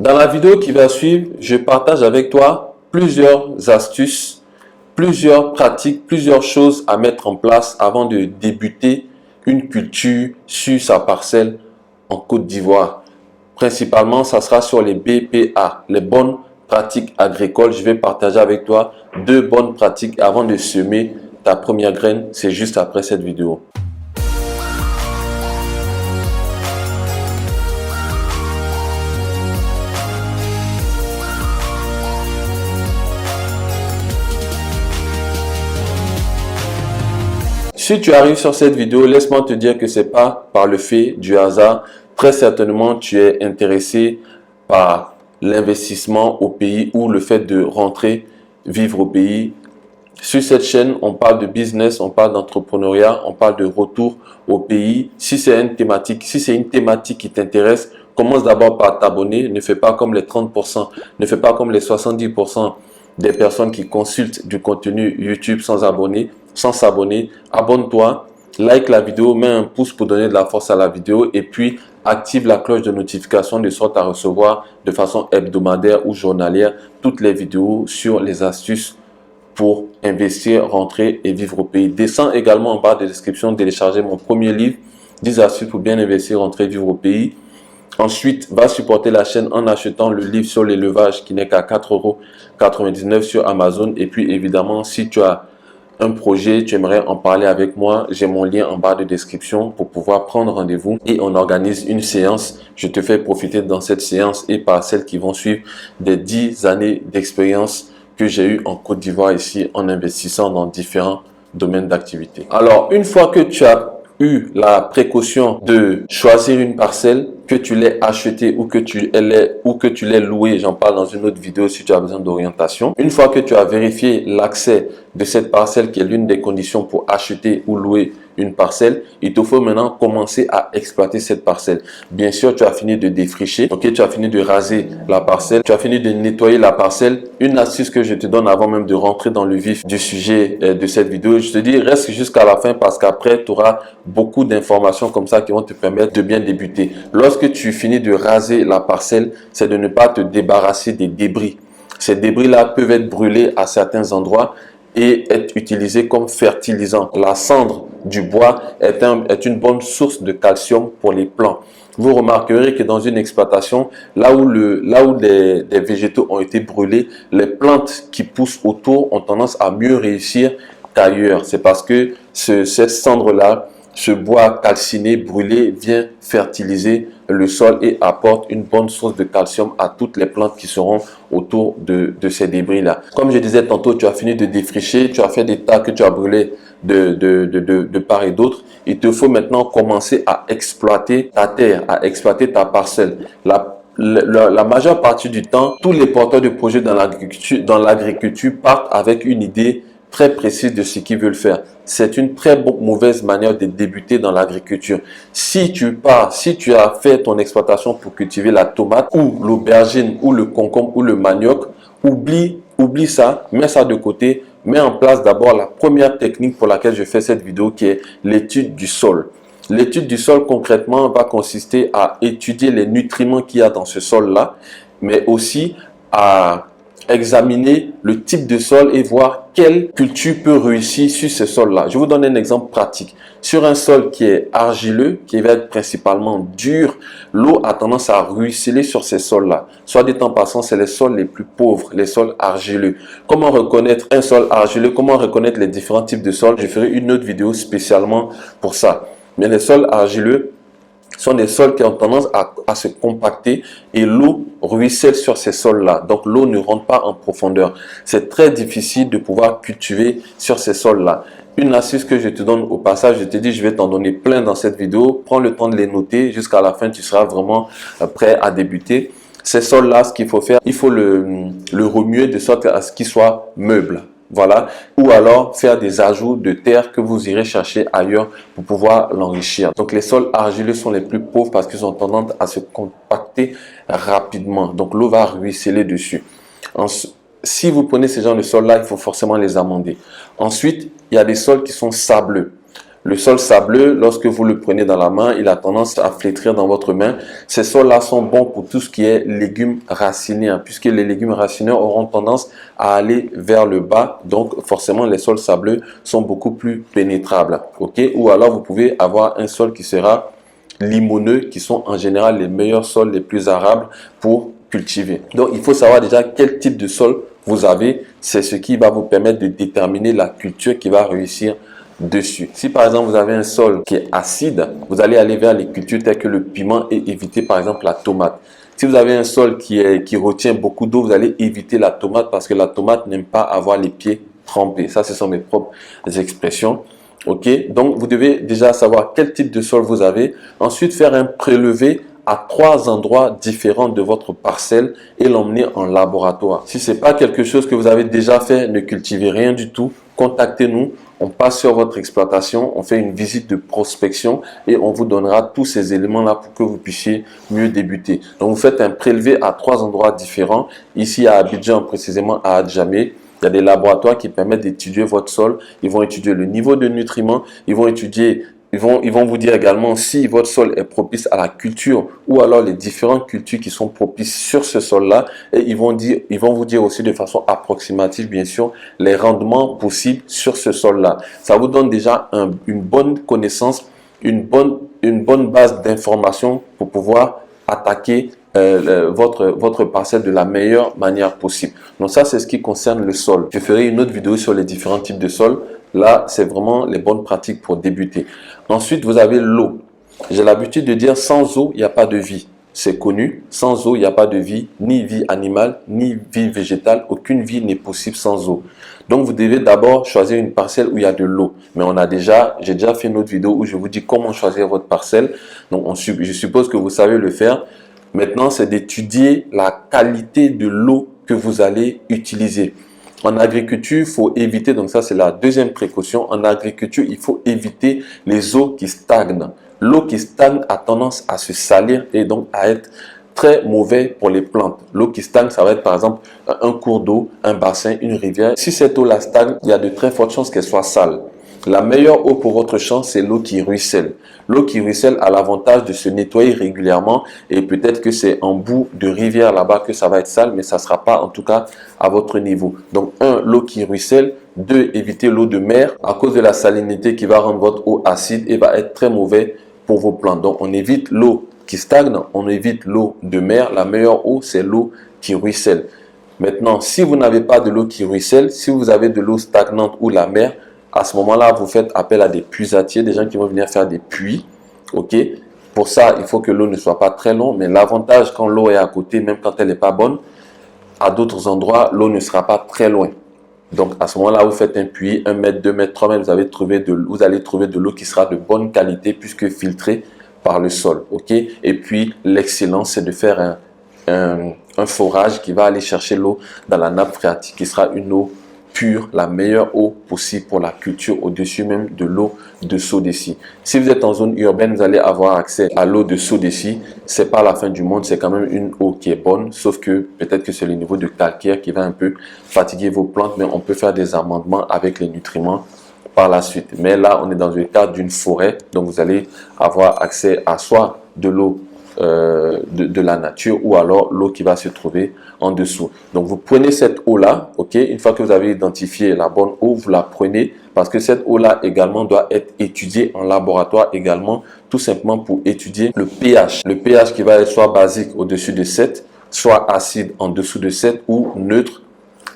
Dans la vidéo qui va suivre, je partage avec toi plusieurs astuces, plusieurs pratiques, plusieurs choses à mettre en place avant de débuter une culture sur sa parcelle en Côte d'Ivoire. Principalement, ça sera sur les BPA, les bonnes pratiques agricoles. Je vais partager avec toi 2 bonnes pratiques avant de semer ta première graine. C'est juste après cette vidéo. Si tu arrives sur cette vidéo, laisse-moi te dire que ce n'est pas par le fait du hasard. Très certainement, tu es intéressé par l'investissement au pays ou le fait de rentrer vivre au pays. Sur cette chaîne, on parle de business, on parle d'entrepreneuriat, on parle de retour au pays. Si c'est une thématique qui t'intéresse, commence d'abord par t'abonner. Ne fais pas comme les 30%, ne fais pas comme les 70% des personnes qui consultent du contenu YouTube sans s'abonner. Abonne-toi, like la vidéo, mets un pouce pour donner de la force à la vidéo et puis active la cloche de notification de sorte à recevoir de façon hebdomadaire ou journalière toutes les vidéos sur les astuces pour investir, rentrer et vivre au pays. Descends également en barre de description, télécharger mon premier livre, 10 astuces pour bien investir, rentrer, vivre au pays. Ensuite, va supporter la chaîne en achetant le livre sur l'élevage qui n'est qu'à 4,99 € sur Amazon. Et puis évidemment, si tu as un projet, tu aimerais en parler avec moi, j'ai mon lien en barre de description pour pouvoir prendre rendez-vous et on organise une séance. Je te fais profiter dans cette séance et par celles qui vont suivre des 10 années d'expérience que j'ai eu en Côte d'Ivoire ici en investissant dans différents domaines d'activité. Alors, une fois que tu as eu la précaution de choisir une parcelle, que tu l'aies achetée ou que tu l'aies louée, j'en parle dans une autre vidéo si tu as besoin d'orientation. Une fois que tu as vérifié l'accès de cette parcelle qui est l'une des conditions pour acheter ou louer une parcelle, il te faut maintenant commencer à exploiter cette parcelle. Bien sûr, tu as fini de défricher, ok, tu as fini de raser la parcelle, tu as fini de nettoyer la parcelle. Une astuce que je te donne avant même de rentrer dans le vif du sujet de cette vidéo, je te dis reste jusqu'à la fin parce qu'après, tu auras beaucoup d'informations comme ça qui vont te permettre de bien débuter. Lorsque tu finis de raser la parcelle, c'est de ne pas te débarrasser des débris. Ces débris-là peuvent être brûlés à certains endroits et être utilisés comme fertilisant. La cendre du bois est une bonne source de calcium pour les plants. Vous remarquerez que dans une exploitation, là où des végétaux ont été brûlés, les plantes qui poussent autour ont tendance à mieux réussir qu'ailleurs. C'est parce que cette cendre-là, ce bois calciné, brûlé, vient fertiliser le sol et apporte une bonne source de calcium à toutes les plantes qui seront autour de ces débris-là. Comme je disais tantôt, tu as fini de défricher, tu as fait des tas que tu as brûlés de part et d'autre. Il te faut maintenant commencer à exploiter ta terre, à exploiter ta parcelle. La majeure partie du temps, tous les porteurs de projets dans l'agriculture partent avec une idée très précise de ce qu'ils veulent faire. C'est une très mauvaise manière de débuter dans l'agriculture. Si tu as fait ton exploitation pour cultiver la tomate ou l'aubergine ou le concombre ou le manioc, oublie ça, mets ça de côté, mets en place d'abord la première technique pour laquelle je fais cette vidéo qui est l'étude du sol. L'étude du sol concrètement va consister à étudier les nutriments qu'il y a dans ce sol-là, mais aussi à examiner le type de sol et voir quelle culture peut réussir sur ce sol-là. Je vous donne un exemple pratique. Sur un sol qui est argileux, qui va être principalement dur, l'eau a tendance à ruisseler sur ces sols-là. Soit dit en passant, c'est les sols les plus pauvres, les sols argileux. Comment reconnaître un sol argileux? Comment reconnaître les différents types de sols? Je ferai une autre vidéo spécialement pour ça. Mais les sols argileux sont des sols qui ont tendance à se compacter et l'eau ruisselle sur ces sols-là. Donc, l'eau ne rentre pas en profondeur. C'est très difficile de pouvoir cultiver sur ces sols-là. Une astuce que je te donne au passage, je te dis, je vais t'en donner plein dans cette vidéo. Prends le temps de les noter. Jusqu'à la fin, tu seras vraiment prêt à débuter. Ces sols-là, ce qu'il faut faire, il faut le remuer de sorte à ce qu'il soit meuble. Voilà, ou alors faire des ajouts de terre que vous irez chercher ailleurs pour pouvoir l'enrichir. Donc les sols argileux sont les plus pauvres parce qu'ils ont tendance à se compacter rapidement. Donc l'eau va ruisseler dessus. Si vous prenez ces genres de sols-là, il faut forcément les amender. Ensuite, il y a des sols qui sont sableux. Le sol sableux, lorsque vous le prenez dans la main, il a tendance à flétrir dans votre main. Ces sols-là sont bons pour tout ce qui est légumes raciniers, puisque les légumes raciniers auront tendance à aller vers le bas. Donc, forcément, les sols sableux sont beaucoup plus pénétrables. Ok? Ou alors, vous pouvez avoir un sol qui sera limoneux, qui sont en général les meilleurs sols, les plus arables pour cultiver. Donc, il faut savoir déjà quel type de sol vous avez. C'est ce qui va vous permettre de déterminer la culture qui va réussir dessus. Si par exemple vous avez un sol qui est acide, vous allez aller vers les cultures telles que le piment et éviter par exemple la tomate. Si vous avez un sol qui retient beaucoup d'eau, vous allez éviter la tomate parce que la tomate n'aime pas avoir les pieds trempés. Ça, ce sont mes propres expressions. Ok, donc vous devez déjà savoir quel type de sol vous avez. Ensuite, faire un prélevé à 3 endroits différents de votre parcelle et l'emmener en laboratoire. Si ce n'est pas quelque chose que vous avez déjà fait, ne cultivez rien du tout, contactez-nous. On passe sur votre exploitation, on fait une visite de prospection et on vous donnera tous ces éléments-là pour que vous puissiez mieux débuter. Donc, vous faites un prélevé à 3 endroits différents. Ici à Abidjan, précisément à Adjamé. Il y a des laboratoires qui permettent d'étudier votre sol. Ils vont étudier le niveau de nutriments. Ils vont vous dire également si votre sol est propice à la culture ou alors les différentes cultures qui sont propices sur ce sol-là. Et ils vont vous dire aussi de façon approximative, bien sûr, les rendements possibles sur ce sol-là. Ça vous donne déjà une bonne connaissance, une bonne base d'informations pour pouvoir attaquer votre parcelle de la meilleure manière possible. Donc ça, c'est ce qui concerne le sol. Je ferai une autre vidéo sur les différents types de sols. Là, c'est vraiment les bonnes pratiques pour débuter. Ensuite, vous avez l'eau. J'ai l'habitude de dire sans eau, il n'y a pas de vie. C'est connu, sans eau, il n'y a pas de vie, ni vie animale, ni vie végétale. Aucune vie n'est possible sans eau. Donc, vous devez d'abord choisir une parcelle où il y a de l'eau. Mais j'ai déjà fait une autre vidéo où je vous dis comment choisir votre parcelle. Donc, je suppose que vous savez le faire. Maintenant, c'est d'étudier la qualité de l'eau que vous allez utiliser. En agriculture, il faut éviter, donc ça c'est la deuxième précaution, en agriculture, il faut éviter les eaux qui stagnent. L'eau qui stagne a tendance à se salir et donc à être très mauvais pour les plantes. L'eau qui stagne, ça va être par exemple un cours d'eau, un bassin, une rivière. Si cette eau-là stagne, il y a de très fortes chances qu'elle soit sale. La meilleure eau pour votre champ, c'est l'eau qui ruisselle. L'eau qui ruisselle a l'avantage de se nettoyer régulièrement et peut-être que c'est en bout de rivière là-bas que ça va être sale, mais ça ne sera pas en tout cas à votre niveau. Donc 1, l'eau qui ruisselle. 2, évitez l'eau de mer à cause de la salinité qui va rendre votre eau acide et va être très mauvais pour vos plantes. Donc on évite l'eau qui stagne, on évite l'eau de mer. La meilleure eau, c'est l'eau qui ruisselle. Maintenant, si vous n'avez pas de l'eau qui ruisselle, si vous avez de l'eau stagnante ou la mer, à ce moment-là, vous faites appel à des puisatiers, des gens qui vont venir faire des puits. Ok. Pour ça, il faut que l'eau ne soit pas très longue. Mais l'avantage quand l'eau est à côté, même quand elle n'est pas bonne, à d'autres endroits, l'eau ne sera pas très loin. Donc, à ce moment-là, vous faites un puits, 1 mètre, 2 mètres, 3 mètres, vous allez trouver de l'eau qui sera de bonne qualité puisque filtrée par le sol. Ok. Et puis, l'excellence, c'est de faire un forage qui va aller chercher l'eau dans la nappe phréatique, qui sera une eau pure, la meilleure eau possible pour la culture, au-dessus même de l'eau de Sodeci. Si vous êtes en zone urbaine, vous allez avoir accès à l'eau de Sodeci. C'est pas la fin du monde, c'est quand même une eau qui est bonne, sauf que peut-être que c'est le niveau de calcaire qui va un peu fatiguer vos plantes, mais on peut faire des amendements avec les nutriments par la suite. Mais là, on est dans le cadre d'une forêt, donc vous allez avoir accès à soit de l'eau de la nature ou alors l'eau qui va se trouver en dessous. Donc vous prenez cette eau là, ok, une fois que vous avez identifié la bonne eau, vous la prenez parce que cette eau là également doit être étudiée en laboratoire également, tout simplement pour étudier le pH. Le pH qui va être soit basique au-dessus de 7, soit acide en dessous de 7 ou neutre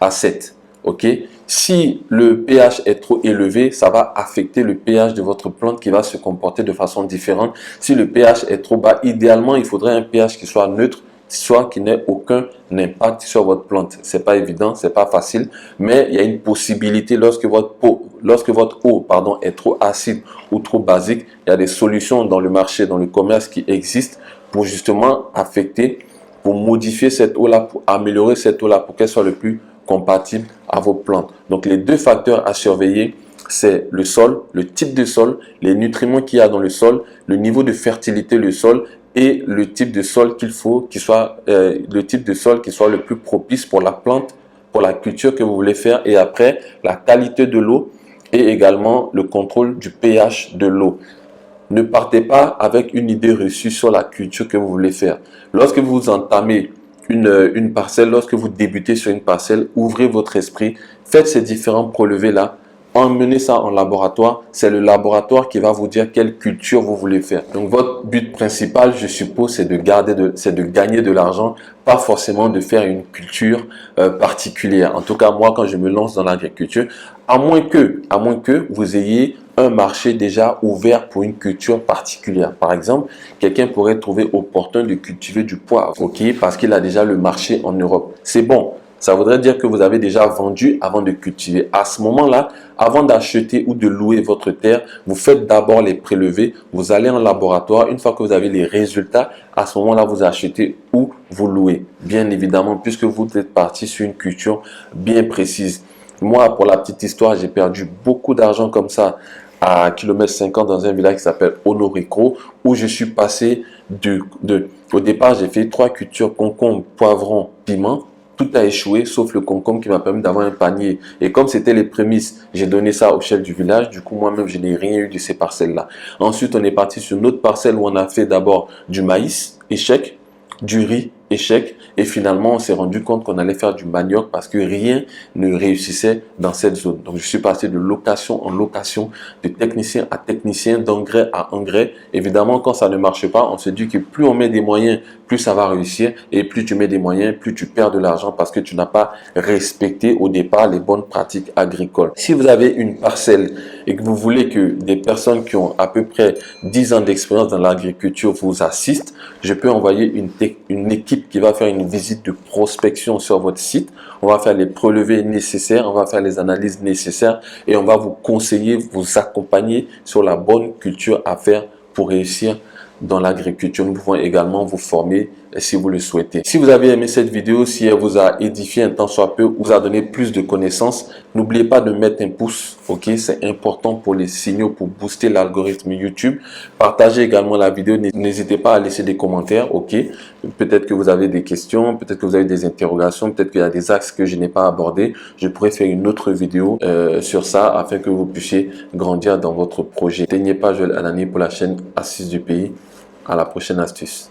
à 7. Ok. Si le pH est trop élevé, ça va affecter le pH de votre plante qui va se comporter de façon différente. Si le pH est trop bas, idéalement, il faudrait un pH qui soit neutre, soit qui n'ait aucun impact sur votre plante. C'est pas évident, c'est pas facile, mais il y a une possibilité lorsque votre eau est trop acide ou trop basique. Il y a des solutions dans le marché, dans le commerce qui existent pour justement pour modifier cette eau-là, pour améliorer cette eau-là, pour qu'elle soit le plus compatible à vos plantes. Donc les deux facteurs à surveiller, c'est le sol, le type de sol, les nutriments qu'il y a dans le sol, le niveau de fertilité du sol et le type de sol qu'il faut qui soit le plus propice pour la plante, pour la culture que vous voulez faire, et après la qualité de l'eau et également le contrôle du pH de l'eau. Ne partez pas avec une idée reçue sur la culture que vous voulez faire. Lorsque vous entamez une parcelle, lorsque vous débutez sur une parcelle, ouvrez votre esprit, faites ces différents prélevés-là, emmenez ça en laboratoire. C'est le laboratoire qui va vous dire quelle culture vous voulez faire. Donc, votre but principal, je suppose, c'est de gagner de l'argent, pas forcément de faire une culture particulière. En tout cas, moi, quand je me lance dans l'agriculture, à moins que vous ayez un marché déjà ouvert pour une culture particulière. Par exemple, quelqu'un pourrait trouver opportun de cultiver du poivre, ok, parce qu'il a déjà le marché en Europe. C'est bon. Ça voudrait dire que vous avez déjà vendu avant de cultiver. À ce moment-là, avant d'acheter ou de louer votre terre, vous faites d'abord les prélevés, vous allez en laboratoire. Une fois que vous avez les résultats, à ce moment-là, vous achetez ou vous louez. Bien évidemment, puisque vous êtes parti sur une culture bien précise. Moi, pour la petite histoire, j'ai perdu beaucoup d'argent comme ça à kilomètre 50 dans un village qui s'appelle Honorico, où je suis passé au départ, j'ai fait 3 cultures, concombre, poivron, piment. Tout a échoué, sauf le concombre qui m'a permis d'avoir un panier. Et comme c'était les prémices, j'ai donné ça au chef du village. Du coup, moi-même, je n'ai rien eu de ces parcelles-là. Ensuite, on est parti sur une autre parcelle où on a fait d'abord du maïs, échec, du riz, échec. Et finalement, on s'est rendu compte qu'on allait faire du manioc parce que rien ne réussissait dans cette zone. Donc, je suis passé de location en location, de technicien à technicien, d'engrais à engrais. Évidemment, quand ça ne marche pas, on se dit que plus on met des moyens, plus ça va réussir. Et plus tu mets des moyens, plus tu perds de l'argent parce que tu n'as pas respecté au départ les bonnes pratiques agricoles. Si vous avez une parcelle et que vous voulez que des personnes qui ont à peu près 10 ans d'expérience dans l'agriculture vous assistent, je peux envoyer une équipe qui va faire une visite de prospection sur votre site. On va faire les prélevés nécessaires, on va faire les analyses nécessaires et on va vous conseiller, vous accompagner sur la bonne culture à faire pour réussir dans l'agriculture. Nous pouvons également vous former si vous le souhaitez. Si vous avez aimé cette vidéo, si elle vous a édifié un tant soit peu, vous a donné plus de connaissances, n'oubliez pas de mettre un pouce, ok? C'est important pour les signaux, pour booster l'algorithme YouTube. Partagez également la vidéo, n'hésitez pas à laisser des commentaires, ok? Peut-être que vous avez des questions, peut-être que vous avez des interrogations, peut-être qu'il y a des axes que je n'ai pas abordés. Je pourrais faire une autre vidéo sur ça afin que vous puissiez grandir dans votre projet. N'éteignez pas Joël Anani pour la chaîne Astuces du pays. À la prochaine astuce.